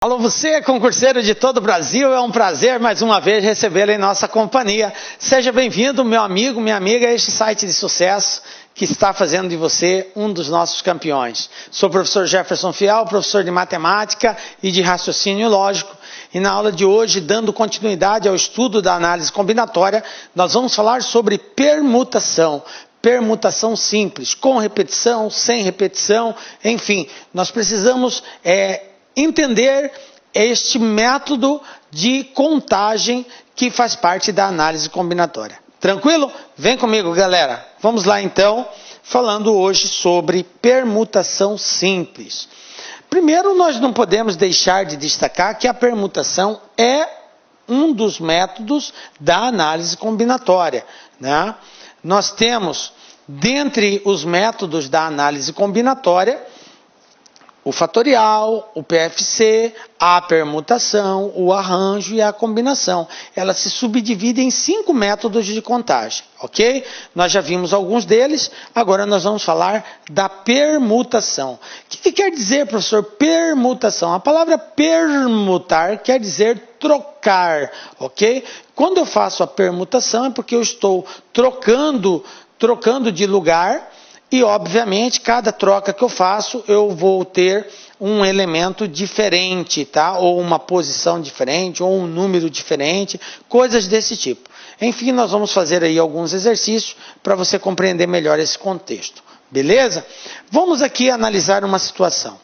Alô, você, concurseiro de todo o Brasil, é um prazer mais uma vez recebê-lo em nossa companhia. Seja bem-vindo, meu amigo, minha amiga, a este site de sucesso que está fazendo de você um dos nossos campeões. Sou o professor Jefferson Fial, professor de matemática e de raciocínio lógico. E na aula de hoje, dando continuidade ao estudo da análise combinatória, nós vamos falar sobre permutação. Permutação simples, com repetição, sem repetição, enfim, nós precisamos entender este método de contagem que faz parte da análise combinatória. Tranquilo? Vem comigo, galera. Vamos lá então, falando hoje sobre permutação simples. Primeiro, nós não podemos deixar de destacar que a permutação é um dos métodos da análise combinatória, né? Nós temos, dentre os métodos da análise combinatória, o fatorial, o PFC, a permutação, o arranjo e a combinação. Ela se subdivide em 5 métodos de contagem, ok? Nós já vimos alguns deles, agora nós vamos falar da permutação. O que quer dizer, professor, permutação? A palavra permutar quer dizer trocar, ok? Quando eu faço a permutação é porque eu estou trocando de lugar. E, obviamente, cada troca que eu faço, eu vou ter um elemento diferente, tá? Ou uma posição diferente, ou um número diferente, coisas desse tipo. Enfim, nós vamos fazer aí alguns exercícios para você compreender melhor esse contexto. Beleza? Vamos aqui analisar uma situação.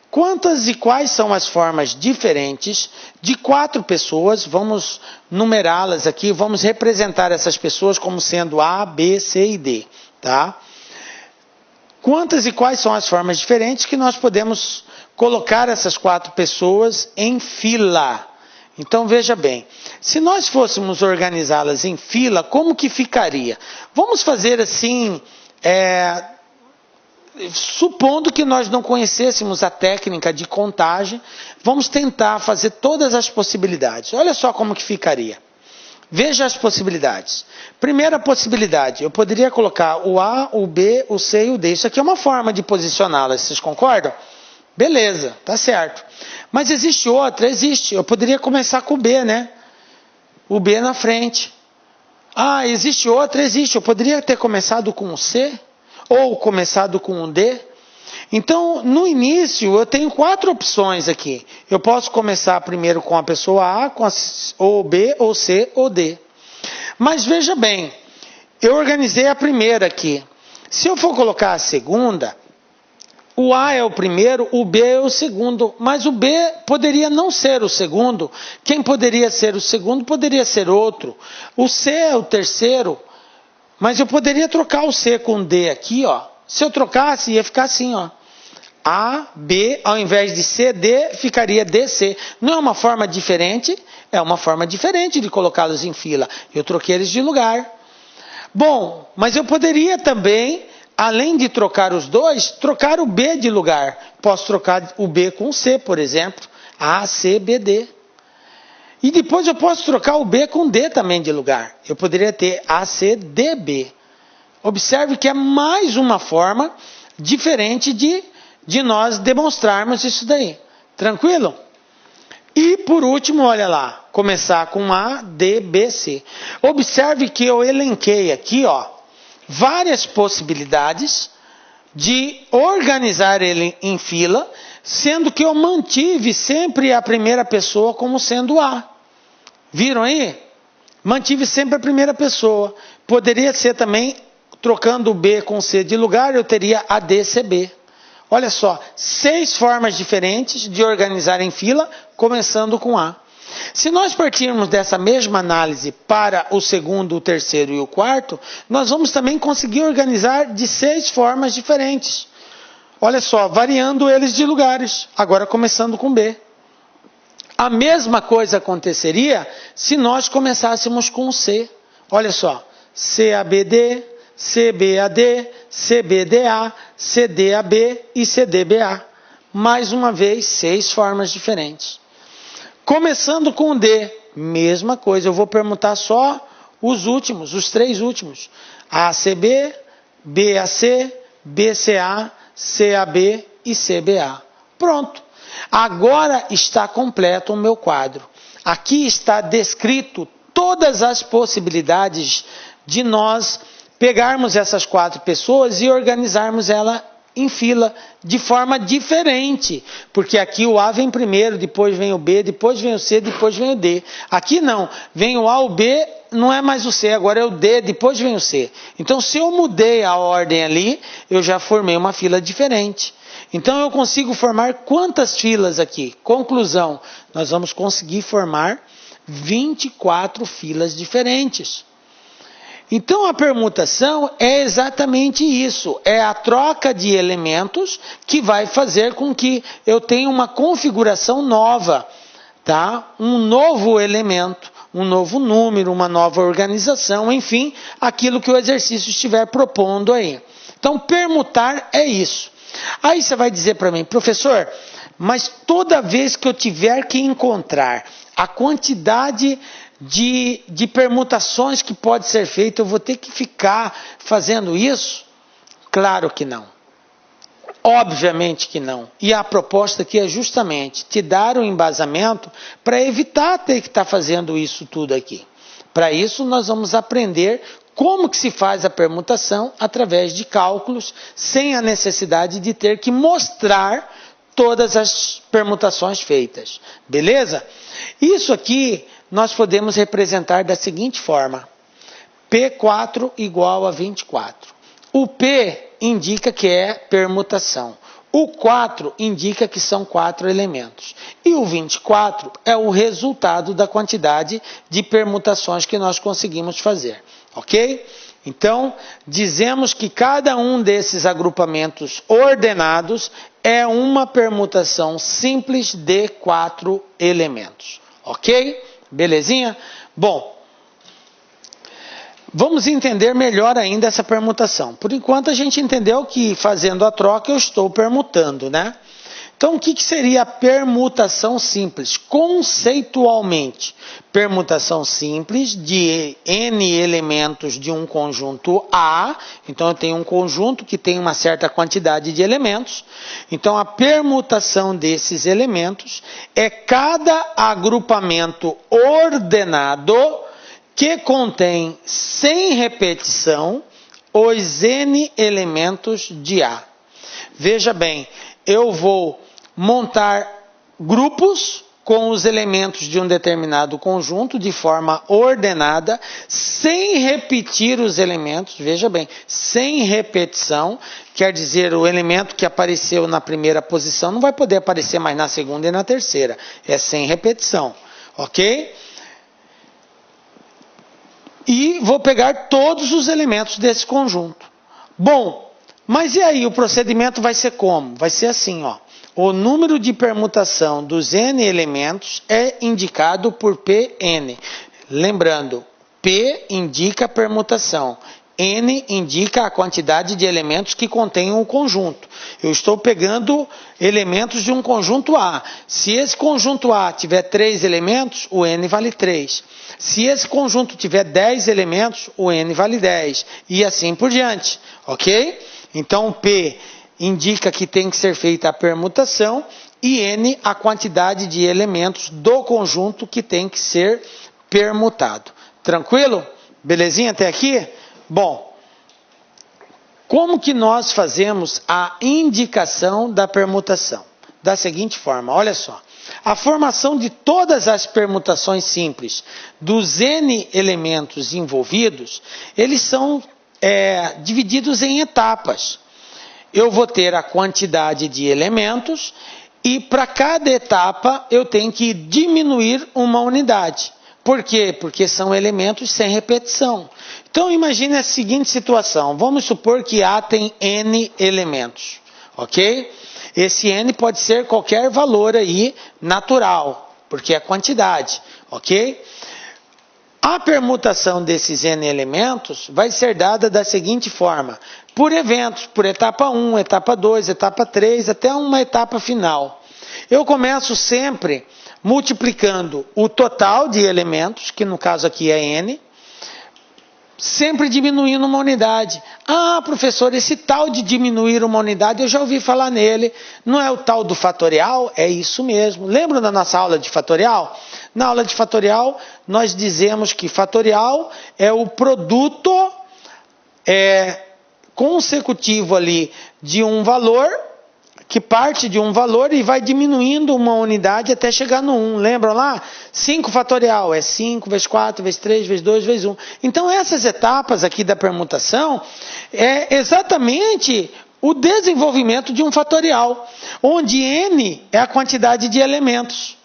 Quantas e quais são as formas diferentes de 4 pessoas? Vamos numerá-las aqui, vamos representar essas pessoas como sendo A, B, C e D, tá? Quantas e quais são as formas diferentes que nós podemos colocar essas 4 pessoas em fila? Então veja bem, se nós fôssemos organizá-las em fila, como que ficaria? Vamos fazer assim, supondo que nós não conhecêssemos a técnica de contagem, vamos tentar fazer todas as possibilidades. Olha só como que ficaria. Veja as possibilidades. Primeira possibilidade, eu poderia colocar o A, o B, o C e o D. Isso aqui é uma forma de posicioná-las, vocês concordam? Beleza, tá certo. Mas existe outra? Existe. Eu poderia começar com o B, né? O B na frente. Ah, existe outra? Existe. Eu poderia ter começado com o C? Ou começado com o D? Então, no início, eu tenho 4 opções aqui. Eu posso começar primeiro com a pessoa A, ou B, ou C, ou D. Mas veja bem, eu organizei a primeira aqui. Se eu for colocar a segunda, o A é o primeiro, o B é o segundo. Mas o B poderia não ser o segundo. Quem poderia ser o segundo poderia ser outro. O C é o terceiro. Mas eu poderia trocar o C com o D aqui, ó. Se eu trocasse, ia ficar assim, ó. A, B, ao invés de C, D, ficaria DC. Não é uma forma diferente? É uma forma diferente de colocá-los em fila. Eu troquei eles de lugar. Bom, mas eu poderia também, além de trocar os dois, trocar o B de lugar. Posso trocar o B com o C, por exemplo. A, C, B, D. E depois eu posso trocar o B com D também de lugar. Eu poderia ter A, C, D, B. Observe que é mais uma forma diferente de nós demonstrarmos isso daí. Tranquilo? E por último, olha lá, começar com A, D, B, C. Observe que eu elenquei aqui, ó, várias possibilidades de organizar ele em fila, sendo que eu mantive sempre a primeira pessoa como sendo A. Viram aí? Mantive sempre a primeira pessoa. Poderia ser também, trocando o B com o C de lugar, eu teria A, D, C, B. Olha só, 6 formas diferentes de organizar em fila, começando com A. Se nós partirmos dessa mesma análise para o segundo, o terceiro e o quarto, nós vamos também conseguir organizar de 6 formas diferentes. Olha só, variando eles de lugares, agora começando com B. A mesma coisa aconteceria se nós começássemos com o C. Olha só, CABD, CBAD, CBDA, CDAB e CDBA. Mais uma vez, 6 formas diferentes. Começando com o D, mesma coisa. Eu vou permutar só os últimos, os 3 últimos. ACB, BAC, BCA, CAB e CBA. Pronto. Agora está completo o meu quadro. Aqui está descrito todas as possibilidades de nós pegarmos essas 4 pessoas e organizarmos ela em fila de forma diferente, porque aqui o A vem primeiro, depois vem o B, depois vem o C, depois vem o D. Aqui não, vem o A, o B, não é mais o C, agora é o D, depois vem o C. Então, se eu mudei a ordem ali, eu já formei uma fila diferente. Então, eu consigo formar quantas filas aqui? Conclusão, nós vamos conseguir formar 24 filas diferentes. Então, a permutação é exatamente isso, é a troca de elementos que vai fazer com que eu tenha uma configuração nova, tá? Um novo elemento, um novo número, uma nova organização, enfim, aquilo que o exercício estiver propondo aí. Então, permutar é isso. Aí você vai dizer para mim, professor, mas toda vez que eu tiver que encontrar a quantidade de permutações que pode ser feita, eu vou ter que ficar fazendo isso? Claro que não. Obviamente que não. E a proposta aqui é justamente te dar um embasamento para evitar ter que estar fazendo isso tudo aqui. Para isso, nós vamos aprender como que se faz a permutação através de cálculos, sem a necessidade de ter que mostrar todas as permutações feitas. Beleza? Isso aqui nós podemos representar da seguinte forma. P4 igual a 24. O P indica que é permutação. O 4 indica que são 4 elementos. E o 24 é o resultado da quantidade de permutações que nós conseguimos fazer. Ok? Então, dizemos que cada um desses agrupamentos ordenados é uma permutação simples de 4 elementos. Ok? Belezinha? Bom, vamos entender melhor ainda essa permutação. Por enquanto a gente entendeu que fazendo a troca eu estou permutando, né? Então o que seria a permutação simples? Conceitualmente, permutação simples de N elementos de um conjunto A. Então eu tenho um conjunto que tem uma certa quantidade de elementos. Então a permutação desses elementos é cada agrupamento ordenado que contém, sem repetição, os N elementos de A. Veja bem, eu vou montar grupos com os elementos de um determinado conjunto de forma ordenada, sem repetir os elementos, veja bem, sem repetição, quer dizer, o elemento que apareceu na primeira posição não vai poder aparecer mais na segunda e na terceira, é sem repetição, ok? E vou pegar todos os elementos desse conjunto. Bom, mas e aí, o procedimento vai ser como? Vai ser assim, ó. O número de permutação dos N elementos é indicado por Pn. Lembrando, P indica a permutação. N indica a quantidade de elementos que contém o conjunto. Eu estou pegando elementos de um conjunto A. Se esse conjunto A tiver 3 elementos, o N vale 3. Se esse conjunto tiver 10 elementos, o N vale 10. E assim por diante. Ok? Então, P indica que tem que ser feita a permutação e N a quantidade de elementos do conjunto que tem que ser permutado. Tranquilo? Belezinha até aqui? Bom, como que nós fazemos a indicação da permutação? Da seguinte forma, olha só. A formação de todas as permutações simples dos N elementos envolvidos, eles são divididos em etapas. Eu vou ter a quantidade de elementos e para cada etapa eu tenho que diminuir uma unidade. Por quê? Porque são elementos sem repetição. Então imagine a seguinte situação. Vamos supor que A tem N elementos. Ok? Esse N pode ser qualquer valor aí natural, porque é quantidade. Ok? A permutação desses N elementos vai ser dada da seguinte forma. Por eventos, por etapa 1, etapa 2, etapa 3, até uma etapa final. Eu começo sempre multiplicando o total de elementos, que no caso aqui é N, sempre diminuindo uma unidade. Ah, professor, esse tal de diminuir uma unidade, eu já ouvi falar nele. Não é o tal do fatorial? É isso mesmo. Lembra da nossa aula de fatorial? Na aula de fatorial, nós dizemos que fatorial é o produto consecutivo ali de um valor, que parte de um valor e vai diminuindo uma unidade até chegar no 1. Lembram lá? 5 fatorial é 5 vezes 4, vezes 3, vezes 2, vezes 1. Então essas etapas aqui da permutação é exatamente o desenvolvimento de um fatorial, onde n é a quantidade de elementos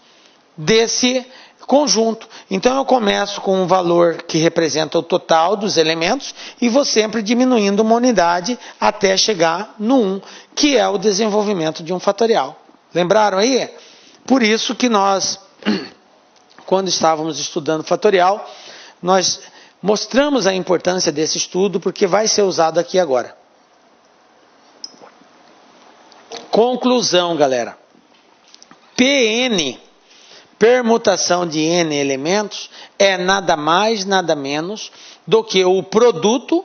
desse conjunto. Então eu começo com um valor que representa o total dos elementos e vou sempre diminuindo uma unidade até chegar no 1, que é o desenvolvimento de um fatorial. Lembraram aí? Por isso que nós, quando estávamos estudando fatorial, nós mostramos a importância desse estudo, porque vai ser usado aqui agora. Conclusão, galera. Pn, permutação de n elementos, é nada mais, nada menos do que o produto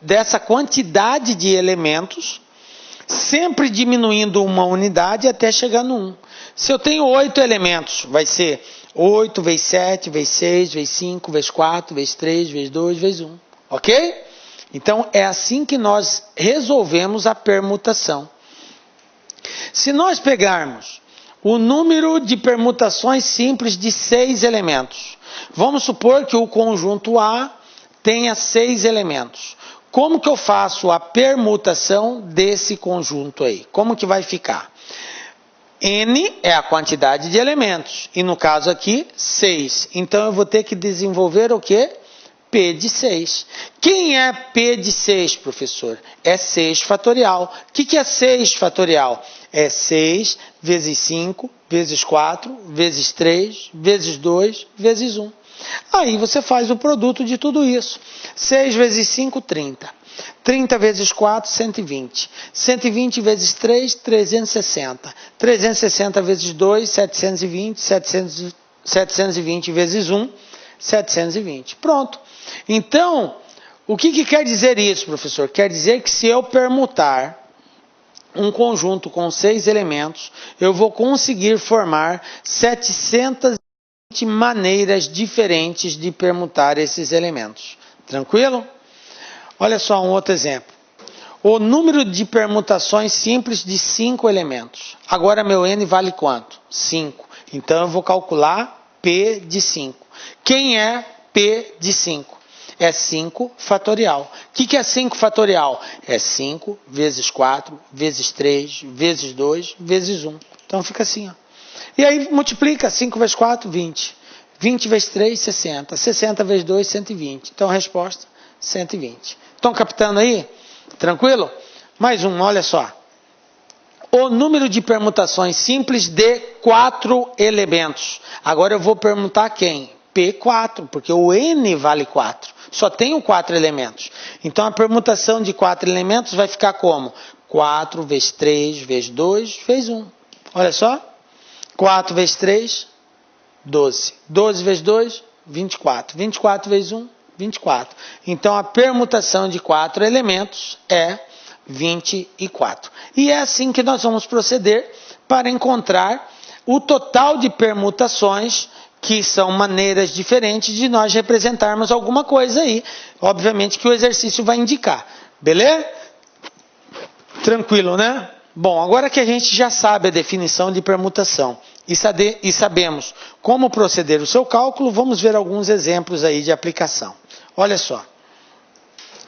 dessa quantidade de elementos, sempre diminuindo uma unidade até chegar no 1. Se eu tenho 8 elementos, vai ser 8 vezes 7, vezes 6, vezes 5, vezes 4, vezes 3, vezes 2, vezes 1. Ok? Então, é assim que nós resolvemos a permutação. Se nós pegarmos o número de permutações simples de 6 elementos. Vamos supor que o conjunto A tenha 6 elementos. Como que eu faço a permutação desse conjunto aí? Como que vai ficar? N é a quantidade de elementos. E no caso aqui, 6. Então eu vou ter que desenvolver o quê? P de 6. Quem é P de 6, professor? É 6 fatorial. O que é 6 fatorial? É 6 vezes 5, vezes 4, vezes 3, vezes 2, vezes 1. Aí você faz o produto de tudo isso. 6 vezes 5, 30. 30 vezes 4, 120. 120 vezes 3, 360. 360 vezes 2, 720. 720 vezes 1, 720. Pronto. Então, o que quer dizer isso, professor? Quer dizer que se eu permutar um conjunto com 6 elementos, eu vou conseguir formar 720 maneiras diferentes de permutar esses elementos. Tranquilo? Olha só um outro exemplo. O número de permutações simples de 5 elementos. Agora meu n vale quanto? 5. Então eu vou calcular P de 5. Quem é P de 5? É 5 fatorial. O que é 5 fatorial? É 5 vezes 4, vezes 3, vezes 2, vezes 1. Então fica assim. Ó. E aí multiplica 5 vezes 4, 20. 20 vezes 3, 60. 60 vezes 2, 120. Então a resposta, 120. Estão captando aí? Tranquilo? Mais um, olha só. O número de permutações simples de 4 elementos. Agora eu vou permutar quem? P4, porque o n vale 4. Só tenho 4 elementos. Então a permutação de 4 elementos vai ficar como? 4 vezes 3, vezes 2, vezes 1. Olha só. 4 vezes 3, 12. 12 vezes 2, 24. 24 vezes 1, 24. Então a permutação de 4 elementos é 24. E é assim que nós vamos proceder para encontrar o total de permutações, que são maneiras diferentes de nós representarmos alguma coisa aí. Obviamente que o exercício vai indicar. Beleza? Tranquilo, né? Bom, agora que a gente já sabe a definição de permutação e sabemos como proceder o seu cálculo, vamos ver alguns exemplos aí de aplicação. Olha só.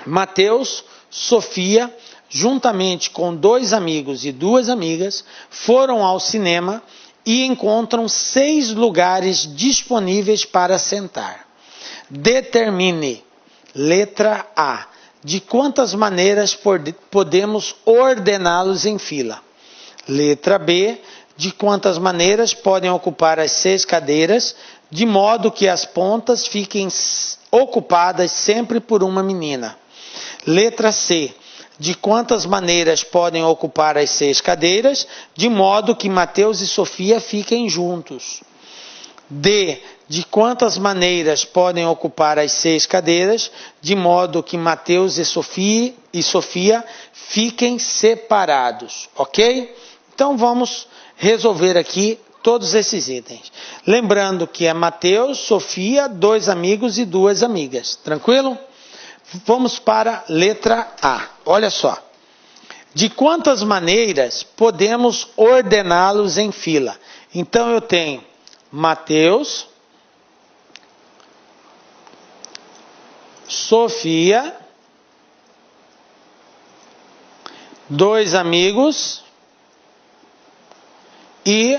Mateus, Sofia, juntamente com 2 amigos e 2 amigas, foram ao cinema e encontram 6 lugares disponíveis para sentar. Determine, letra A, de quantas maneiras podemos ordená-los em fila. Letra B, de quantas maneiras podem ocupar as 6 cadeiras, de modo que as pontas fiquem ocupadas sempre por uma menina. Letra C, de quantas maneiras podem ocupar as 6 cadeiras, de modo que Mateus e Sofia fiquem juntos. D, de quantas maneiras podem ocupar as 6 cadeiras, de modo que Mateus e Sofia fiquem separados, ok? Então vamos resolver aqui todos esses itens. Lembrando que é Mateus, Sofia, 2 amigos e 2 amigas, tranquilo? Vamos para a letra A, olha só. De quantas maneiras podemos ordená-los em fila? Então eu tenho Mateus, Sofia, 2 amigos e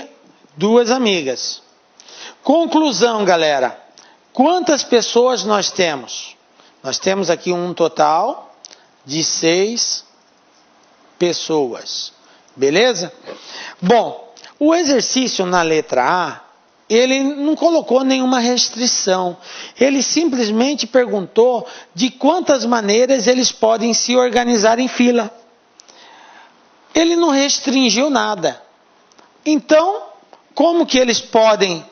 2 amigas. Conclusão, galera. Quantas pessoas nós temos? Nós temos aqui um total de 6 pessoas. Beleza? Bom, o exercício na letra A, ele não colocou nenhuma restrição. Ele simplesmente perguntou de quantas maneiras eles podem se organizar em fila. Ele não restringiu nada. Então, como que eles podem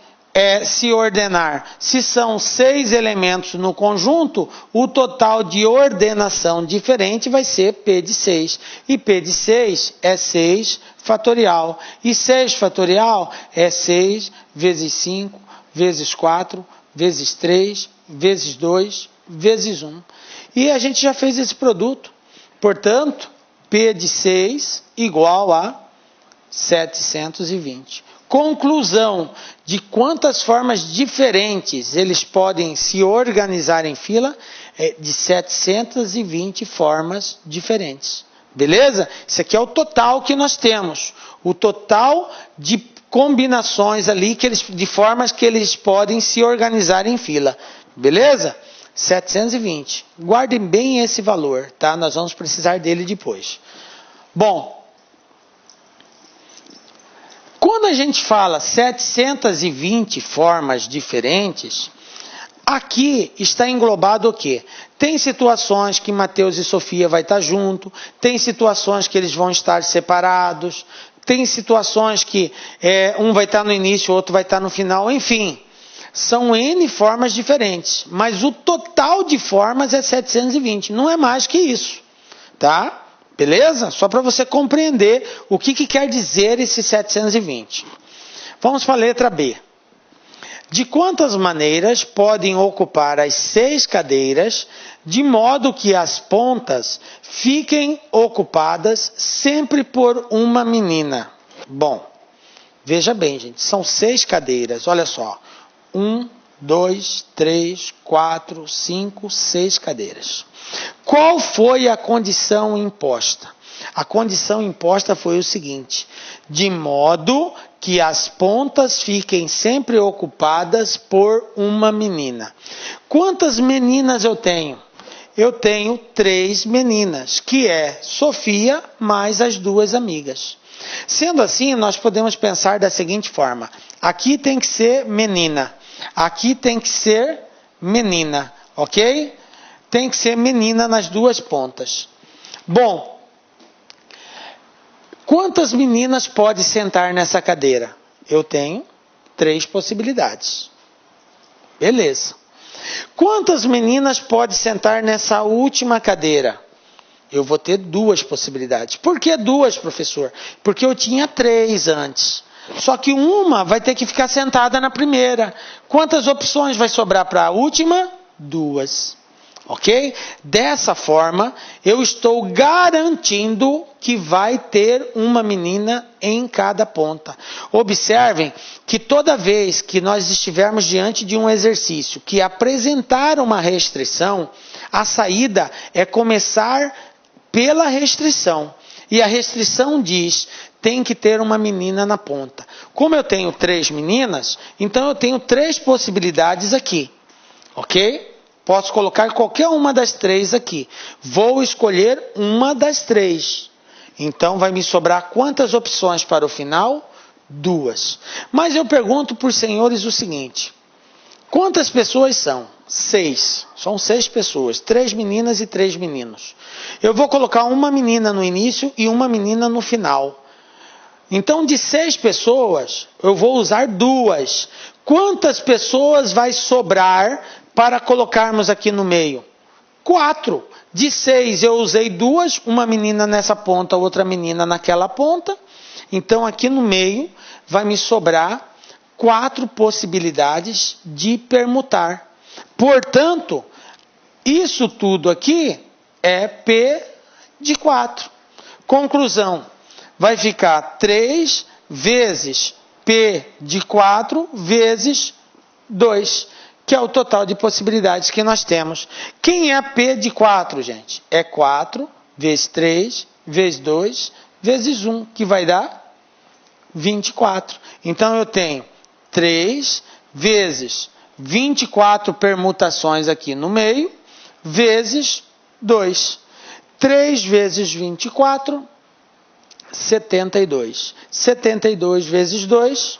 se ordenar? Se são 6 elementos no conjunto, o total de ordenação diferente vai ser P de 6. E P de 6 é 6 fatorial. E 6 fatorial é 6 vezes 5, vezes 4, vezes 3, vezes 2, vezes 1. E a gente já fez esse produto. Portanto, P de 6 igual a 720. Conclusão de quantas formas diferentes eles podem se organizar em fila é de 720 formas diferentes. Beleza? Isso aqui é o total que nós temos. O total de combinações ali, de formas que eles podem se organizar em fila. Beleza? 720. Guardem bem esse valor, tá? Nós vamos precisar dele depois. Bom, quando a gente fala 720 formas diferentes, aqui está englobado o quê? Tem situações que Mateus e Sofia vai estar junto, tem situações que eles vão estar separados, tem situações que um vai estar no início, o outro vai estar no final, enfim. São N formas diferentes, mas o total de formas é 720, não é mais que isso, tá? Beleza? Só para você compreender o que quer dizer esse 720. Vamos para a letra B. De quantas maneiras podem ocupar as 6 cadeiras, de modo que as pontas fiquem ocupadas sempre por uma menina? Bom, veja bem, gente, são 6 cadeiras, olha só. 1, 2, 3, 4, 5, 6 cadeiras. Qual foi a condição imposta? A condição imposta foi o seguinte: de modo que as pontas fiquem sempre ocupadas por uma menina. Quantas meninas eu tenho? Eu tenho 3 meninas, que é Sofia mais as 2 amigas. Sendo assim, nós podemos pensar da seguinte forma: aqui tem que ser menina, aqui tem que ser menina, ok? Tem que ser menina nas 2 pontas. Bom, quantas meninas pode sentar nessa cadeira? Eu tenho 3 possibilidades. Beleza. Quantas meninas pode sentar nessa última cadeira? Eu vou ter 2 possibilidades. Por que 2, professor? Porque eu tinha 3 antes. Só que uma vai ter que ficar sentada na primeira. Quantas opções vai sobrar para a última? 2. Ok? Dessa forma, eu estou garantindo que vai ter uma menina em cada ponta. Observem que toda vez que nós estivermos diante de um exercício que apresentar uma restrição, a saída é começar pela restrição. E a restrição diz, tem que ter uma menina na ponta. Como eu tenho 3 meninas, então eu tenho 3 possibilidades aqui. Ok? Posso colocar qualquer uma das 3 aqui. Vou escolher uma das 3. Então vai me sobrar quantas opções para o final? 2. Mas eu pergunto para os senhores o seguinte: quantas pessoas são? 6. São 6 pessoas. 3 meninas e 3 meninos. Eu vou colocar uma menina no início e uma menina no final. Então, de 6 pessoas, eu vou usar 2. Quantas pessoas vai sobrar para colocarmos aqui no meio? 4. De 6 eu usei 2, uma menina nessa ponta, outra menina naquela ponta. Então, aqui no meio vai me sobrar 4 possibilidades de permutar. Portanto, isso tudo aqui é P de 4. Conclusão, vai ficar 3 vezes P de 4 vezes 2, que é o total de possibilidades que nós temos. Quem é P de 4, gente? É 4 vezes 3 vezes 2 vezes 1, que vai dar 24. Então, eu tenho 3 vezes 24 permutações aqui no meio, vezes 2. 3 vezes 24, 72. 72 vezes 2,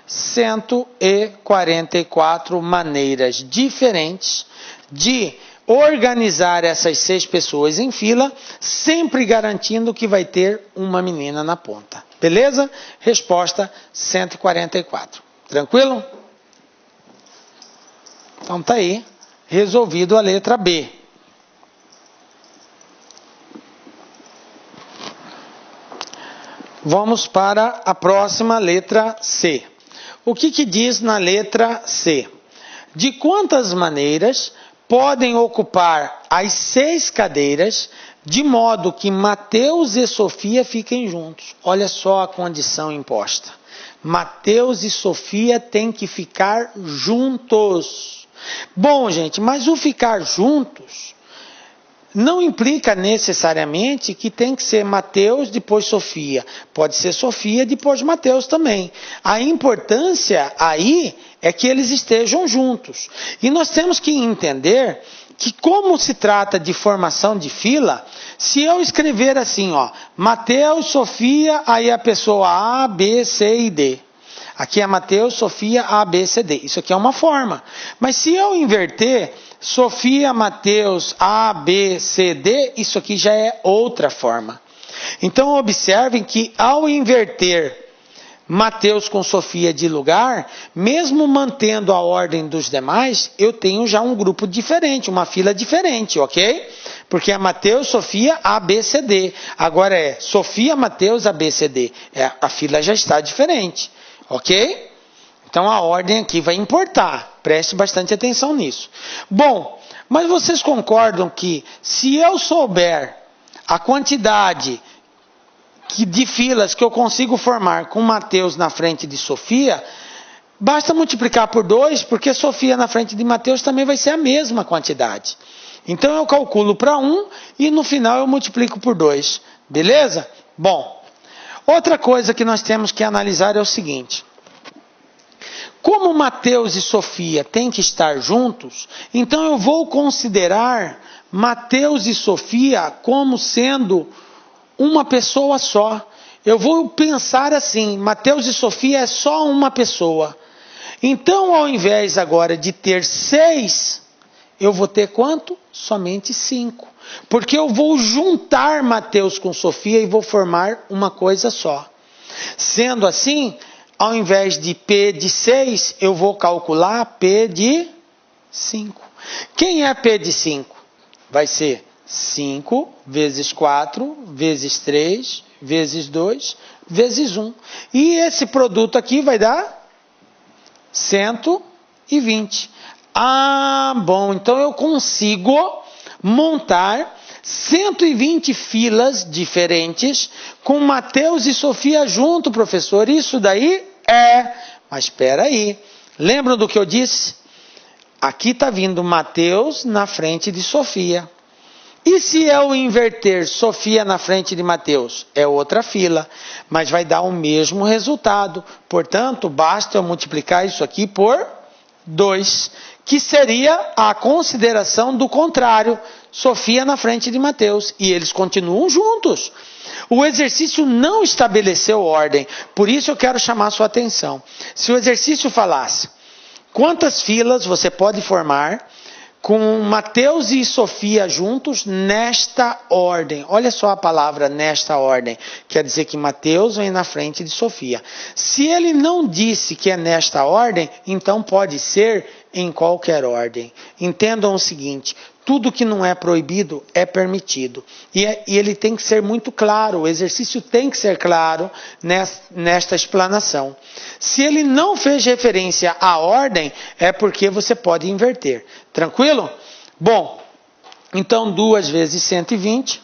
144 maneiras diferentes de organizar essas 6 pessoas em fila, sempre garantindo que vai ter uma menina na ponta. Beleza? Resposta 144. Tranquilo? Então tá aí, resolvido a letra B. Vamos para a próxima, letra C. O que diz na letra C? De quantas maneiras podem ocupar as 6 cadeiras, de modo que Mateus e Sofia fiquem juntos? Olha só a condição imposta. Mateus e Sofia têm que ficar juntos. Bom, gente, mas o ficar juntos não implica necessariamente que tem que ser Mateus, depois Sofia. Pode ser Sofia, depois Mateus também. A importância aí é que eles estejam juntos. E nós temos que entender que, como se trata de formação de fila, se eu escrever assim, ó, Mateus, Sofia, aí a pessoa A, B, C e D. Aqui é Mateus, Sofia, A, B, C, D. Isso aqui é uma forma. Mas se eu inverter Sofia, Mateus, A, B, C, D, isso aqui já é outra forma. Então, observem que ao inverter Mateus com Sofia de lugar, mesmo mantendo a ordem dos demais, eu tenho já um grupo diferente, uma fila diferente, ok? Porque é Mateus, Sofia, A, B, C, D. Agora é Sofia, Mateus, A, B, C, D. A fila já está diferente, ok? Então a ordem aqui vai importar. Preste bastante atenção nisso. Bom, mas vocês concordam que se eu souber a quantidade de filas que eu consigo formar com Mateus na frente de Sofia, basta multiplicar por 2, porque Sofia na frente de Mateus também vai ser a mesma quantidade. Então eu calculo para 1 e no final eu multiplico por 2. Beleza? Bom, outra coisa que nós temos que analisar é o seguinte. Como Mateus e Sofia têm que estar juntos, então eu vou considerar Mateus e Sofia como sendo uma pessoa só. Eu vou pensar assim, Mateus e Sofia é só uma pessoa. Então, ao invés agora de ter 6, eu vou ter quanto? Somente 5. Porque eu vou juntar Mateus com Sofia e vou formar uma coisa só. Sendo assim, ao invés de P de 6, eu vou calcular P de 5. Quem é P de 5? Vai ser 5 vezes 4, vezes 3, vezes 2, vezes 1. E esse produto aqui vai dar 120. Ah, bom, então eu consigo montar 120 filas diferentes com Mateus e Sofia junto, professor. Isso daí é... Mas espera aí. Lembram do que eu disse? Aqui está vindo Mateus na frente de Sofia. E se eu inverter Sofia na frente de Mateus? É outra fila, mas vai dar o mesmo resultado. Portanto, basta eu multiplicar isso aqui por 2, que seria a consideração do contrário. Sofia na frente de Mateus. E eles continuam juntos. O exercício não estabeleceu ordem. Por isso eu quero chamar a sua atenção. Se o exercício falasse quantas filas você pode formar com Mateus e Sofia juntos nesta ordem. Olha só a palavra nesta ordem. Quer dizer que Mateus vem na frente de Sofia. Se ele não disse que é nesta ordem, então pode ser em qualquer ordem. Entendam o seguinte: tudo que não é proibido é permitido. E ele tem que ser muito claro, o exercício tem que ser claro nesta explanação. Se ele não fez referência à ordem, é porque você pode inverter. Tranquilo? Bom, então 2 vezes 120,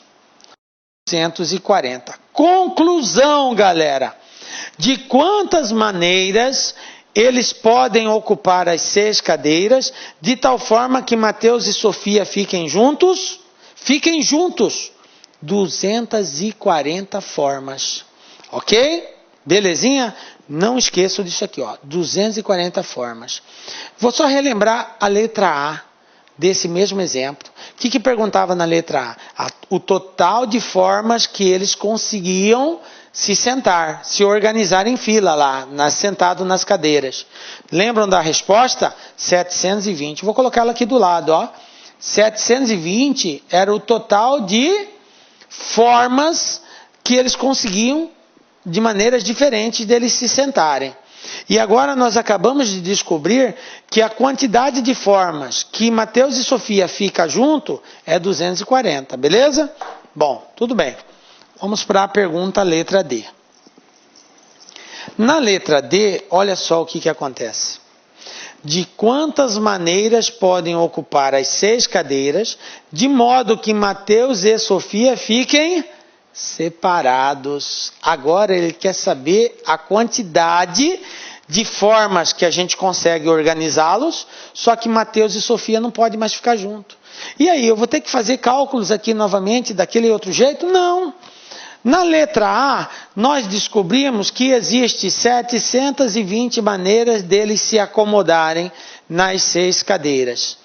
240. Conclusão, galera. De quantas maneiras eles podem ocupar as 6 cadeiras, de tal forma que Mateus e Sofia fiquem juntos? Fiquem juntos. 240 formas. Ok? Belezinha? Não esqueçam disso aqui, ó. 240 formas. Vou só relembrar a letra A desse mesmo exemplo. O que perguntava na letra A? O total de formas que eles conseguiam se sentar, se organizar em fila lá, sentado nas cadeiras. Lembram da resposta? 720. Vou colocar ela aqui do lado, ó. 720 era o total de formas que eles conseguiam de maneiras diferentes deles se sentarem. E agora nós acabamos de descobrir que a quantidade de formas que Mateus e Sofia fica junto é 240, beleza? Bom, tudo bem. Vamos para a pergunta letra D. Na letra D, olha só o que acontece. De quantas maneiras podem ocupar as 6 cadeiras, de modo que Mateus e Sofia fiquem separados. Agora ele quer saber a quantidade de formas que a gente consegue organizá-los, só que Mateus e Sofia não podem mais ficar juntos. E aí, eu vou ter que fazer cálculos aqui novamente, daquele outro jeito? Não. Na letra A, nós descobrimos que existe 720 maneiras deles se acomodarem nas 6 cadeiras.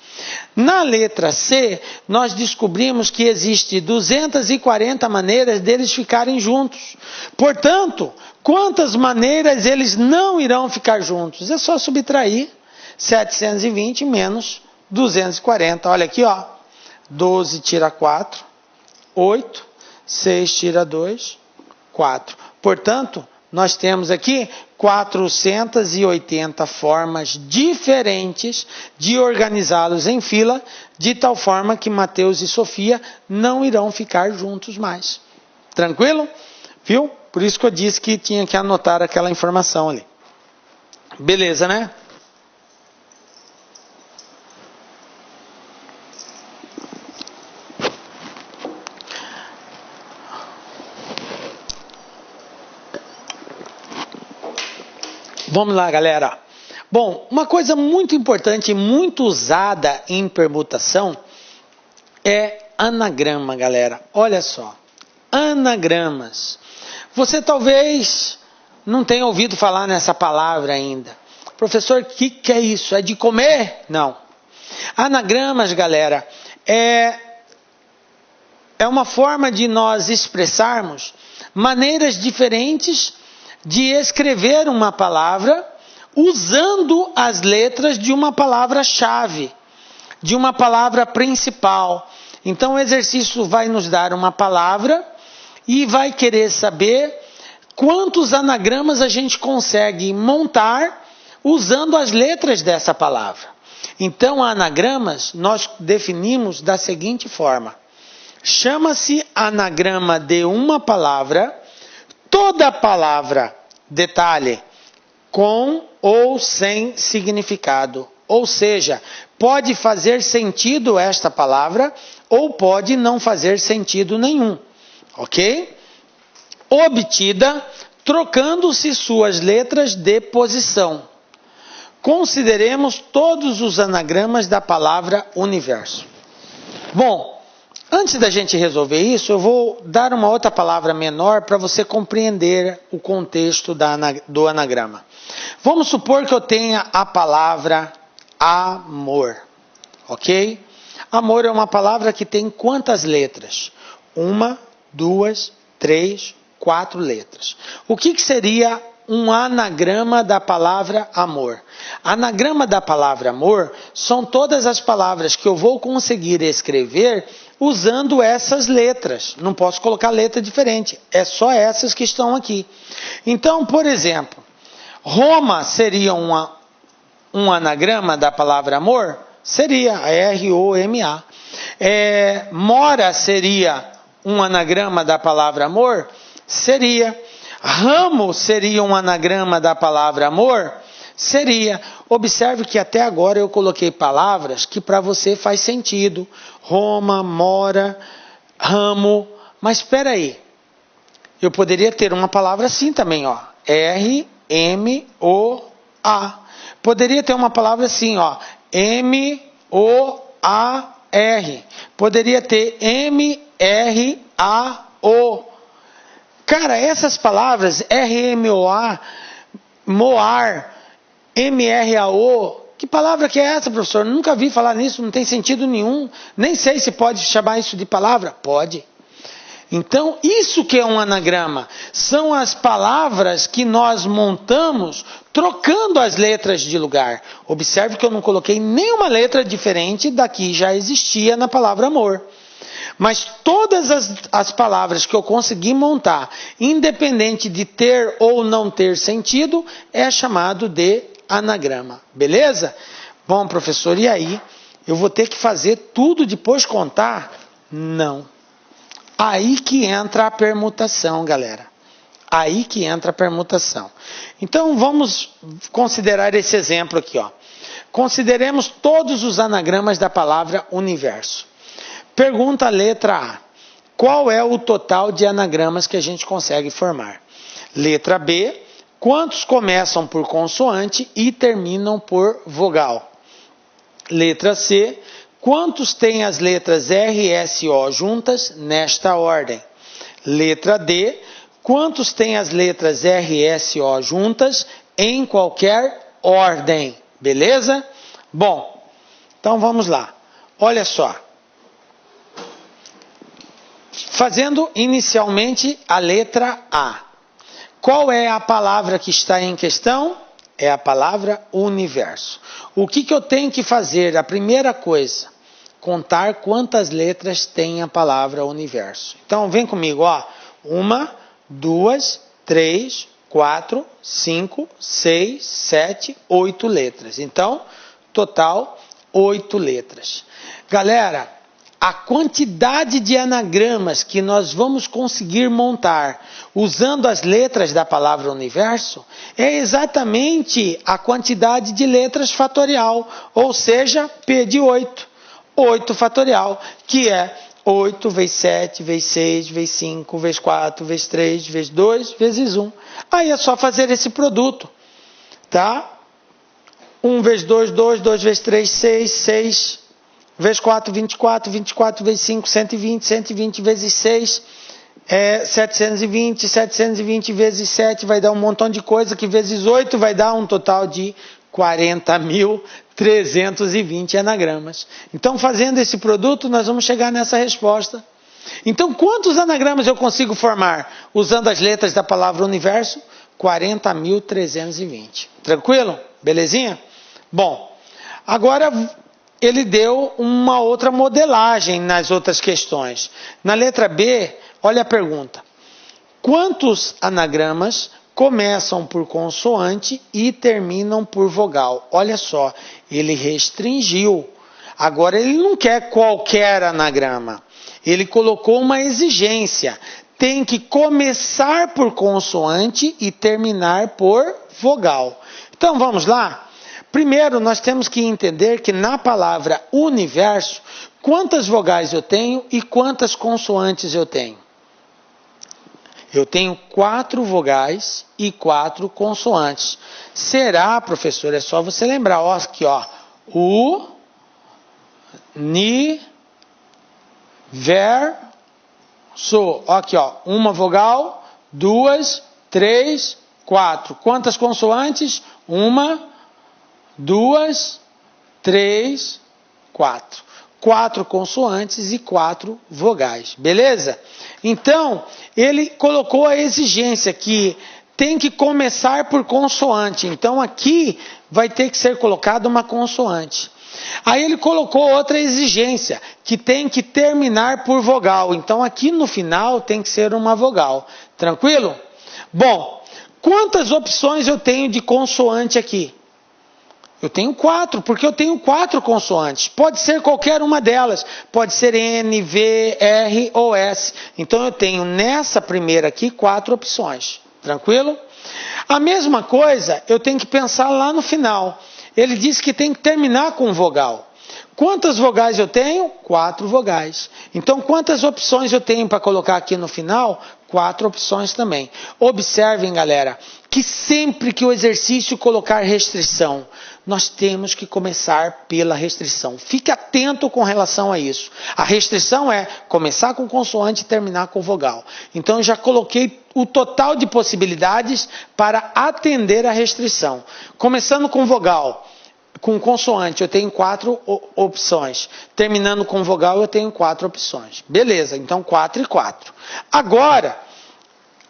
Na letra C, nós descobrimos que existe 240 maneiras deles ficarem juntos. Portanto, quantas maneiras eles não irão ficar juntos? É só subtrair 720 menos 240. Olha aqui, ó. 12 tira 4, 8. 6 tira 2, 4. Portanto, nós temos aqui 480 formas diferentes de organizá-los em fila, de tal forma que Mateus e Sofia não irão ficar juntos mais. Tranquilo? Viu? Por isso que eu disse que tinha que anotar aquela informação ali. Beleza, né? Vamos lá, galera. Bom, uma coisa muito importante e muito usada em permutação é anagrama, galera. Olha só. Anagramas. Você talvez não tenha ouvido falar nessa palavra ainda. Professor, o que é isso? É de comer? Não. Anagramas, galera, é uma forma de nós expressarmos maneiras diferentes de escrever uma palavra usando as letras de uma palavra-chave, de uma palavra principal. Então o exercício vai nos dar uma palavra e vai querer saber quantos anagramas a gente consegue montar usando as letras dessa palavra. Então anagramas nós definimos da seguinte forma: chama-se anagrama de uma palavra toda palavra, detalhe, com ou sem significado. Ou seja, pode fazer sentido esta palavra ou pode não fazer sentido nenhum. Ok? Obtida trocando-se suas letras de posição. Consideremos todos os anagramas da palavra universo. Bom, antes da gente resolver isso, eu vou dar uma outra palavra menor para você compreender o contexto do anagrama. Vamos supor que eu tenha a palavra amor, ok? Amor é uma palavra que tem quantas letras? 1, 2, 3, 4 letras. O que seria um anagrama da palavra amor? Anagrama da palavra amor são todas as palavras que eu vou conseguir escrever usando essas letras. Não posso colocar letra diferente, é só essas que estão aqui. Então, por exemplo, Roma seria um anagrama da palavra amor? Seria, R-O-M-A. Mora seria um anagrama da palavra amor? Seria. Ramo seria um anagrama da palavra amor? Seria. Observe que até agora eu coloquei palavras que para você faz sentido. Roma, mora, ramo. Mas espera aí. Eu poderia ter uma palavra assim também, ó. R-M-O-A. Poderia ter uma palavra assim, ó. M-O-A-R. Poderia ter M-R-A-O. Cara, essas palavras, R-M-O-A, moar, M-R-A-O, que palavra que é essa, professor? Nunca vi falar nisso, não tem sentido nenhum. Nem sei se pode chamar isso de palavra. Pode. Então, isso que é um anagrama. São as palavras que nós montamos trocando as letras de lugar. Observe que eu não coloquei nenhuma letra diferente da que já existia na palavra amor. Mas todas as palavras que eu consegui montar, independente de ter ou não ter sentido, é chamado de anagrama. Beleza? Bom, professor, e aí? Eu vou ter que fazer tudo depois contar? Não. Aí que entra a permutação, galera. Aí que entra a permutação. Então, vamos considerar esse exemplo aqui, ó. Consideremos todos os anagramas da palavra universo. Pergunta a letra A. Qual é o total de anagramas que a gente consegue formar? Letra B. Quantos começam por consoante e terminam por vogal? Letra C. Quantos têm as letras R, S, O juntas nesta ordem? Letra D. Quantos têm as letras R, S, O juntas em qualquer ordem? Beleza? Bom, então vamos lá. Olha só. Fazendo inicialmente a letra A. Qual é a palavra que está em questão? É a palavra universo. O que eu tenho que fazer? A primeira coisa, contar quantas letras tem a palavra universo. Então, vem comigo, ó. 1, 2, 3, 4, 5, 6, 7, 8 letras. Então, total, 8 letras. Galera, a quantidade de anagramas que nós vamos conseguir montar usando as letras da palavra universo é exatamente a quantidade de letras fatorial, ou seja, P de 8. 8 fatorial, que é 8 vezes 7, vezes 6, vezes 5, vezes 4, vezes 3, vezes 2, vezes 1. Aí é só fazer esse produto, tá? 1 vezes 2, 2, 2 vezes 3, 6, 6... vezes 4, 24, 24 vezes 5, 120, 120 vezes 6, 720, 720 vezes 7 vai dar um montão de coisa, que vezes 8 vai dar um total de 40.320 anagramas. Então, fazendo esse produto, nós vamos chegar nessa resposta. Então, quantos anagramas eu consigo formar usando as letras da palavra universo? 40.320. Tranquilo? Belezinha? Bom, agora ele deu uma outra modelagem nas outras questões. Na letra B, olha a pergunta. Quantos anagramas começam por consoante e terminam por vogal? Olha só, ele restringiu. Agora ele não quer qualquer anagrama. Ele colocou uma exigência. Tem que começar por consoante e terminar por vogal. Então vamos lá? Primeiro, nós temos que entender que na palavra universo, quantas vogais eu tenho e quantas consoantes eu tenho? Eu tenho 4 vogais e 4 consoantes. Será, professor? É só você lembrar. Ó, aqui, ó. U, ni, ver, so. Ó, aqui, ó. Uma vogal, 2, 3, 4. Quantas consoantes? 1, 2, 3, 4. 4 consoantes e 4 vogais. Beleza? Então, ele colocou a exigência que tem que começar por consoante. Então aqui vai ter que ser colocada uma consoante. Aí ele colocou outra exigência, que tem que terminar por vogal. Então aqui no final tem que ser uma vogal. Tranquilo? Bom, quantas opções eu tenho de consoante aqui? Eu tenho 4, porque eu tenho 4 consoantes. Pode ser qualquer uma delas. Pode ser N, V, R ou S. Então eu tenho nessa primeira aqui 4 opções. Tranquilo? A mesma coisa eu tenho que pensar lá no final. Ele disse que tem que terminar com vogal. Quantas vogais eu tenho? 4 vogais. Então quantas opções eu tenho para colocar aqui no final? 4 opções também. Observem, galera, que sempre que o exercício colocar restrição, nós temos que começar pela restrição. Fique atento com relação a isso. A restrição é começar com consoante e terminar com vogal. Então eu já coloquei o total de possibilidades para atender a restrição. Começando com vogal, com consoante eu tenho 4 opções. Terminando com vogal eu tenho 4 opções. Beleza, então 4 e 4. Agora,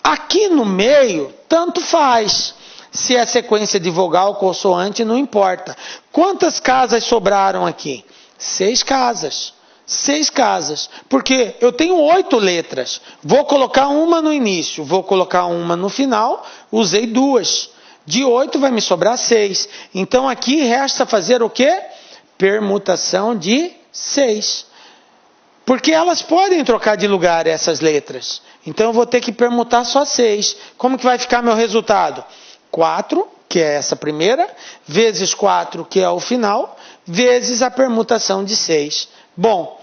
aqui no meio, tanto faz. Se é sequência de vogal ou consoante, não importa. Quantas casas sobraram aqui? 6 casas. 6 casas. Porque eu tenho 8 letras. Vou colocar uma no início, vou colocar uma no final, usei 2. De 8 vai me sobrar 6. Então aqui resta fazer o quê? Permutação de 6. Porque elas podem trocar de lugar essas letras. Então eu vou ter que permutar só 6. Como que vai ficar meu resultado? 4, que é essa primeira, vezes 4, que é o final, vezes a permutação de 6. Bom,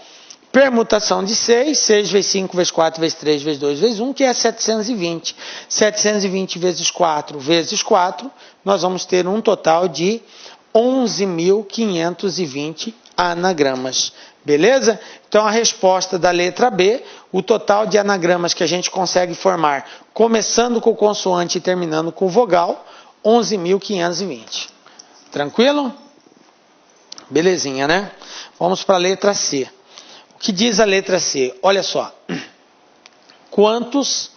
permutação de 6, 6 vezes 5, vezes 4, vezes 3, vezes 2, vezes 1, que é 720. 720 vezes 4, vezes 4, nós vamos ter um total de 11.520 anagramas. Beleza? Então a resposta da letra B, o total de anagramas que a gente consegue formar, começando com consoante e terminando com vogal, 11.520. Tranquilo? Belezinha, né? Vamos para a letra C. O que diz a letra C? Olha só. Quantos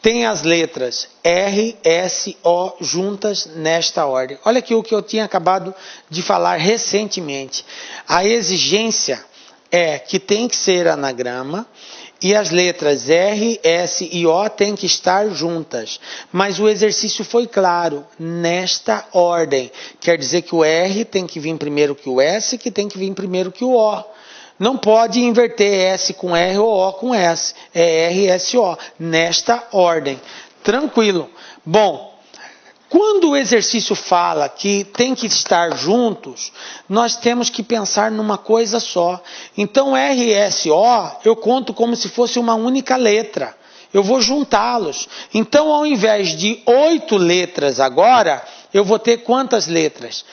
tem as letras R, S, O juntas nesta ordem? Olha aqui o que eu tinha acabado de falar recentemente. A exigência é que tem que ser anagrama e as letras R, S e O têm que estar juntas. Mas o exercício foi claro, nesta ordem. Quer dizer que o R tem que vir primeiro que o S, que tem que vir primeiro que o O. Não pode inverter S com R ou O com S. É R, S, O. Nesta ordem. Tranquilo. Bom, quando o exercício fala que tem que estar juntos, nós temos que pensar numa coisa só. Então, R, S, O, eu conto como se fosse uma única letra. Eu vou juntá-los. Então, ao invés de 8 letras agora, eu vou ter quantas letras?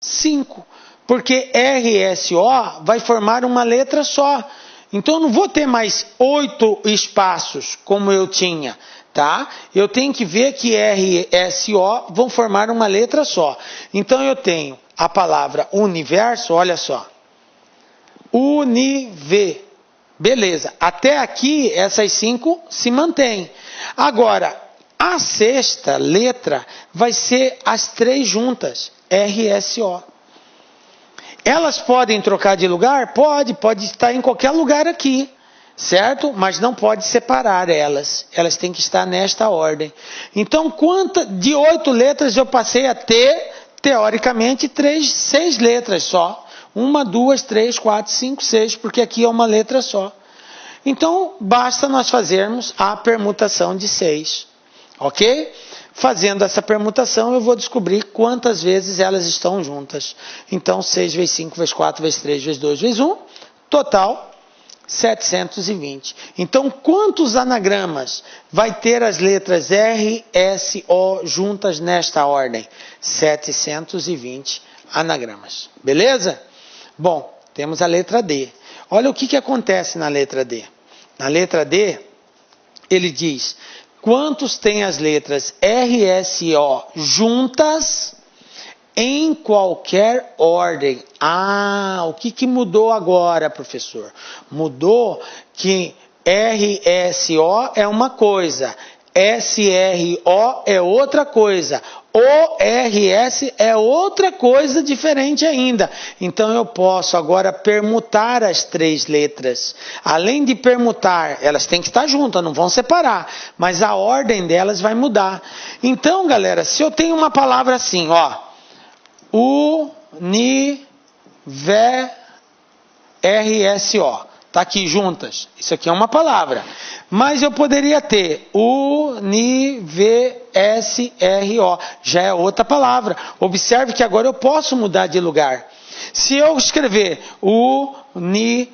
5. Porque R, S, O vai formar uma letra só. Então, eu não vou ter mais 8 espaços como eu tinha. Tá? Eu tenho que ver que R, S, O vão formar uma letra só. Então eu tenho a palavra universo, olha só. Unive. Beleza. Até aqui essas 5 se mantêm. Agora, a sexta letra vai ser as 3 juntas. R, S, O. Elas podem trocar de lugar? Pode estar em qualquer lugar aqui. Certo? Mas não pode separar elas. Elas têm que estar nesta ordem. Então, de 8 letras eu passei a ter, teoricamente, 6 letras só. 1, 2, 3, 4, 5, 6, porque aqui é uma letra só. Então, basta nós fazermos a permutação de 6. Ok? Fazendo essa permutação, eu vou descobrir quantas vezes elas estão juntas. Então, 6 vezes 5, vezes 4, vezes 3, vezes 2, vezes 1, total 720. Então, quantos anagramas vai ter as letras R, S, O juntas nesta ordem? 720 anagramas. Beleza? Bom, temos a letra D. Olha o que acontece na letra D. Na letra D, ele diz, quantos tem as letras R, S e O juntas em qualquer ordem? Ah, o que mudou agora, professor? Mudou que R, S, O é uma coisa, SRO é outra coisa. ORS é outra coisa diferente ainda. Então eu posso agora permutar as três letras. Além de permutar, elas têm que estar juntas, não vão separar. Mas a ordem delas vai mudar. Então, galera, se eu tenho uma palavra assim, ó. RSO. Está aqui juntas. Isso aqui é uma palavra. Mas eu poderia ter UNIVSRO. Já é outra palavra. Observe que agora eu posso mudar de lugar. Se eu escrever UNIVOSR,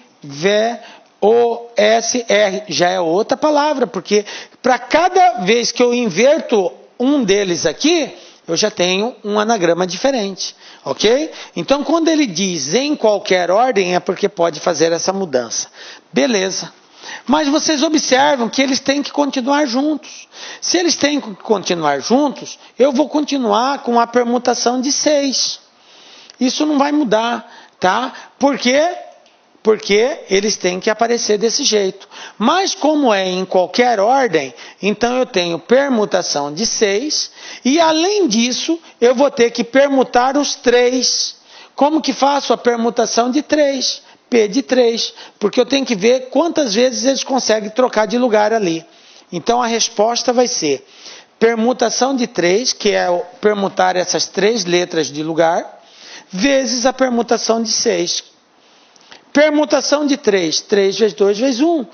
já é outra palavra. Porque para cada vez que eu inverto um deles aqui, eu já tenho um anagrama diferente, ok? Então, quando ele diz em qualquer ordem, é porque pode fazer essa mudança. Beleza. Mas vocês observam que eles têm que continuar juntos. Se eles têm que continuar juntos, eu vou continuar com a permutação de 6. Isso não vai mudar, tá? Por quê? Porque eles têm que aparecer desse jeito. Mas como é em qualquer ordem, então eu tenho permutação de 6. E além disso, eu vou ter que permutar os 3. Como que faço a permutação de 3? P de 3. Porque eu tenho que ver quantas vezes eles conseguem trocar de lugar ali. Então a resposta vai ser permutação de 3, que é permutar essas 3 letras de lugar, vezes a permutação de 6. Permutação de 3, 3 vezes 2 vezes 1.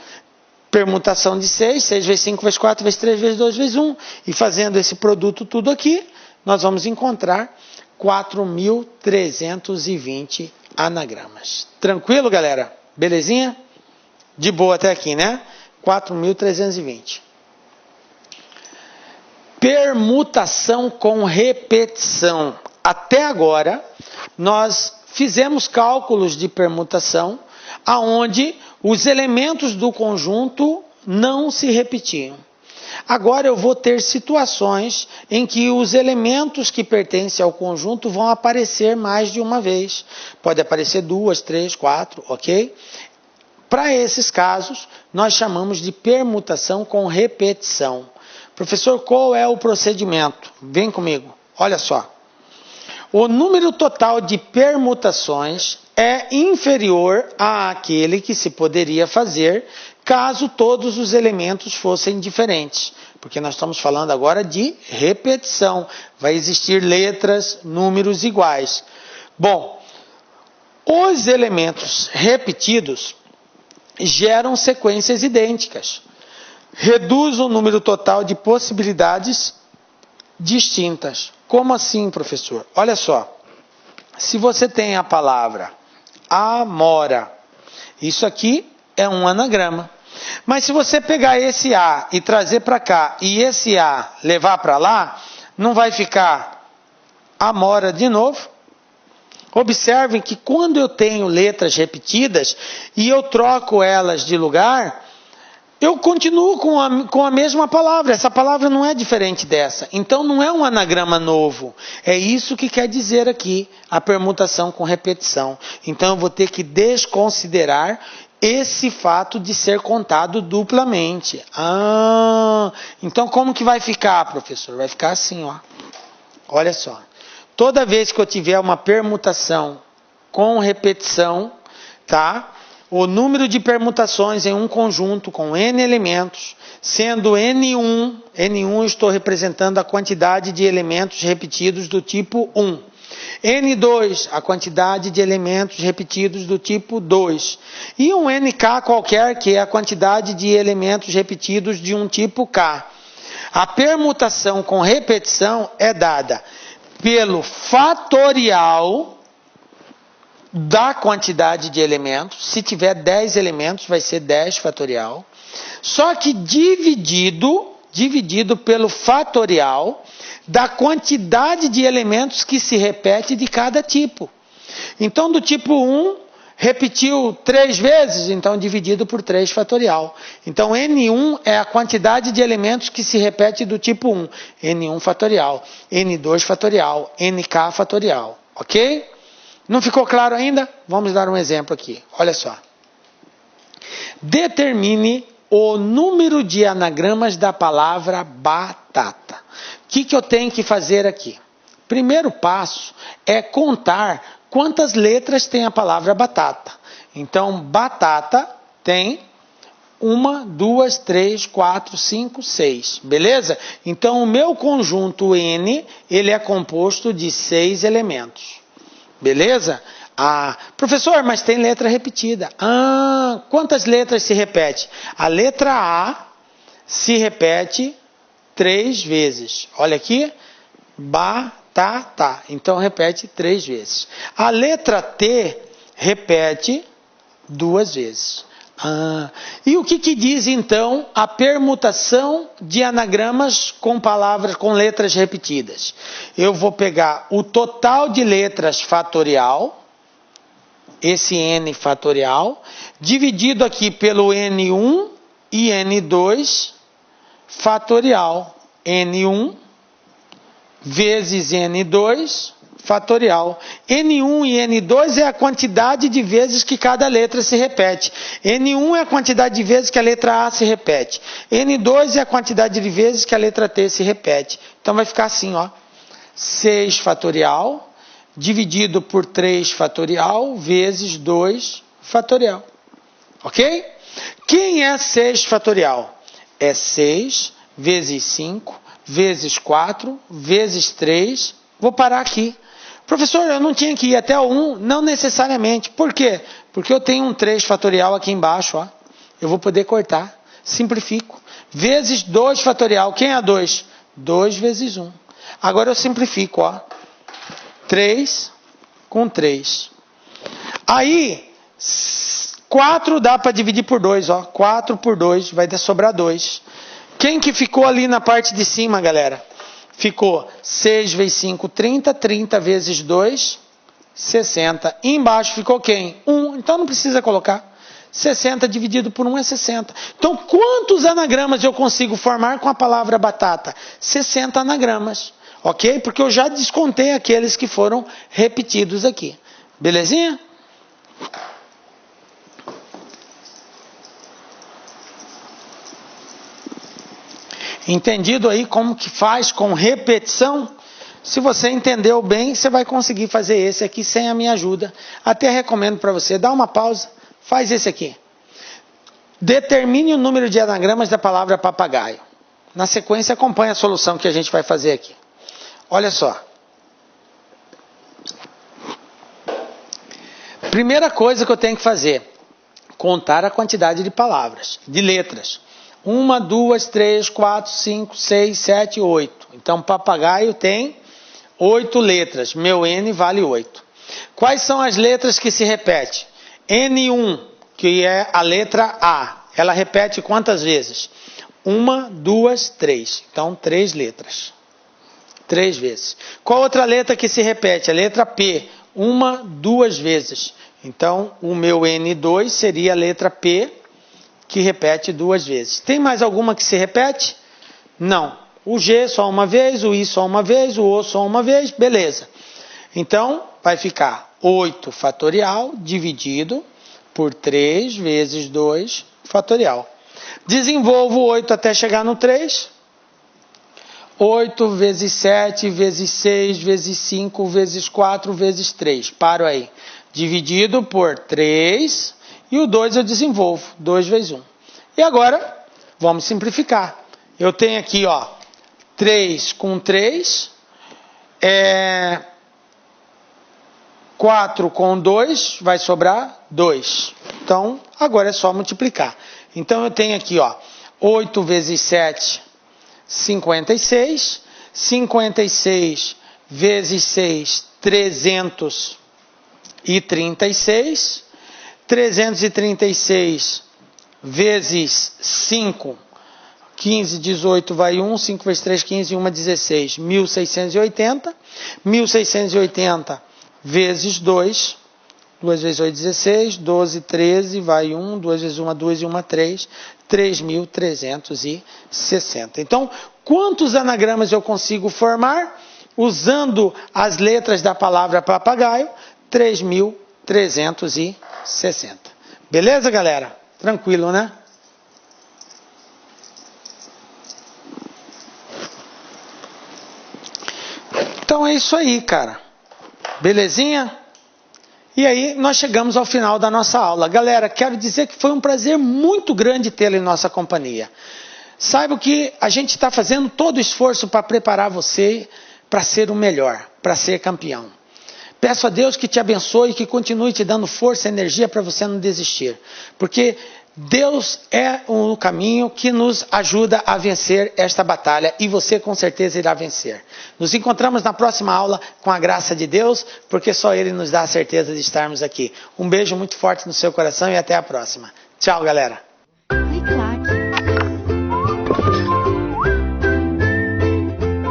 Permutação de 6, 6 vezes 5 vezes 4 vezes 3 vezes 2 vezes 1. E fazendo esse produto tudo aqui, nós vamos encontrar 4.320 anagramas. Tranquilo, galera? Belezinha? De boa até aqui, né? 4.320. Permutação com repetição. Até agora, nós fizemos cálculos de permutação aonde os elementos do conjunto não se repetiam. Agora eu vou ter situações em que os elementos que pertencem ao conjunto vão aparecer mais de uma vez. Pode aparecer 2, 3, 4, ok? Para esses casos, nós chamamos de permutação com repetição. Professor, qual é o procedimento? Vem comigo, olha só. O número total de permutações é inferior àquele que se poderia fazer caso todos os elementos fossem diferentes. Porque nós estamos falando agora de repetição. Vai existir letras, números iguais. Bom, os elementos repetidos geram sequências idênticas. Reduz o número total de possibilidades distintas. Como assim, professor? Olha só, se você tem a palavra amora, isso aqui é um anagrama. Mas se você pegar esse A e trazer para cá e esse A levar para lá, não vai ficar amora de novo? Observem que quando eu tenho letras repetidas e eu troco elas de lugar, eu continuo com a mesma palavra. Essa palavra não é diferente dessa. Então não é um anagrama novo. É isso que quer dizer aqui a permutação com repetição. Então eu vou ter que desconsiderar esse fato de ser contado duplamente. Então como que vai ficar, professor? Vai ficar assim, ó. Olha só. Toda vez que eu tiver uma permutação com repetição, tá? O número de permutações em um conjunto com N elementos, sendo N1 eu estou representando a quantidade de elementos repetidos do tipo 1. N2, a quantidade de elementos repetidos do tipo 2. E um NK qualquer, que é a quantidade de elementos repetidos de um tipo K. A permutação com repetição é dada pelo fatorial da quantidade de elementos. Se tiver 10 elementos, vai ser 10 fatorial. Só que dividido pelo fatorial da quantidade de elementos que se repete de cada tipo. Então, do tipo 1, repetiu 3 vezes, então dividido por 3 fatorial. Então, N1 é a quantidade de elementos que se repete do tipo 1. N1 fatorial, N2 fatorial, NK fatorial. Ok? Não ficou claro ainda? Vamos dar um exemplo aqui. Olha só. Determine o número de anagramas da palavra batata. O que eu tenho que fazer aqui? Primeiro passo é contar quantas letras tem a palavra batata. Então, batata tem 1, 2, 3, 4, 5, 6. Beleza? Então, o meu conjunto N, ele é composto de 6 elementos. Beleza? Ah, professor, mas tem letra repetida. Ah, quantas letras se repete? A letra A se repete 3 vezes. Olha aqui. Batata. Então, repete 3 vezes. A letra T repete 2 vezes. Ah, e o que diz, então, a permutação de anagramas com palavras, com letras repetidas? Eu vou pegar o total de letras fatorial, esse N fatorial, dividido aqui pelo N1 e N2 fatorial. N1 vezes N2 fatorial. N1 e N2 é a quantidade de vezes que cada letra se repete. N1 é a quantidade de vezes que a letra A se repete. N2 é a quantidade de vezes que a letra T se repete. Então vai ficar assim, ó. 6 fatorial dividido por 3 fatorial vezes 2 fatorial. Ok? Quem é 6 fatorial? É 6 vezes 5 vezes 4 vezes 3. Vou parar aqui. Professor, eu não tinha que ir até o 1? Não necessariamente. Por quê? Porque eu tenho um 3 fatorial aqui embaixo. Ó. Eu vou poder cortar. Simplifico. Vezes 2 fatorial. Quem é 2? 2 vezes 1. Agora eu simplifico. Ó. 3 com 3. Aí, 4 dá para dividir por 2. Ó. 4 por 2 vai sobrar 2. Quem que ficou ali na parte de cima, galera? Ficou 6 vezes 5, 30. 30 vezes 2, 60. E embaixo ficou quem? 1. Então não precisa colocar. 60 dividido por 1 é 60. Então quantos anagramas eu consigo formar com a palavra batata? 60 anagramas. Ok? Porque eu já descontei aqueles que foram repetidos aqui. Belezinha? Entendido aí como que faz com repetição? Se você entendeu bem, você vai conseguir fazer esse aqui sem a minha ajuda. Até recomendo para você, dá uma pausa, faz esse aqui. Determine o número de anagramas da palavra papagaio. Na sequência, acompanhe a solução que a gente vai fazer aqui. Olha só. Primeira coisa que eu tenho que fazer, contar a quantidade de palavras, de letras. 1, 2, 3, 4, 5, 6, 7, 8. Então, papagaio tem 8 letras. Meu N vale 8. Quais são as letras que se repetem? N1, que é a letra A. Ela repete quantas vezes? 1, 2, 3. Então, 3 letras. 3 vezes. Qual outra letra que se repete? A letra P. 1, 2 vezes. Então, o meu N2 seria a letra P, que repete 2 vezes. Tem mais alguma que se repete? Não. O G só uma vez, o I só uma vez, o O só uma vez, beleza. Então, vai ficar 8 fatorial dividido por 3 vezes 2 fatorial. Desenvolvo 8 até chegar no 3. 8 vezes 7 vezes 6 vezes 5 vezes 4 vezes 3. Paro aí. Dividido por 3. E o 2 eu desenvolvo, 2 vezes 1. E agora, vamos simplificar. Eu tenho aqui, ó, 3 com 3, 4 com 2, vai sobrar 2. Então, agora é só multiplicar. Então, eu tenho aqui, ó, 8 vezes 7, 56. 56 vezes 6, 336. 336 vezes 5, 15, 18, vai 1, 5 vezes 3, 15, 1, 16, 1680. 1680 vezes 2, 2 vezes 8, 16, 12, 13, vai 1, 2 vezes 1, 2 e 1, 3, 3.360. Então, quantos anagramas eu consigo formar usando as letras da palavra papagaio? 3.360. Beleza, galera? Tranquilo, né? é isso aí, cara. Belezinha? E aí nós chegamos ao final da nossa aula. Galera, quero dizer que foi um prazer muito grande tê-lo em nossa companhia. Saiba que a gente está fazendo todo o esforço para preparar você para ser o melhor, para ser campeão. Peço a Deus que te abençoe e que continue te dando força e energia para você não desistir. Porque Deus é o caminho que nos ajuda a vencer esta batalha e você com certeza irá vencer. Nos encontramos na próxima aula com a graça de Deus, porque só Ele nos dá a certeza de estarmos aqui. Um beijo muito forte no seu coração e até a próxima. Tchau, galera.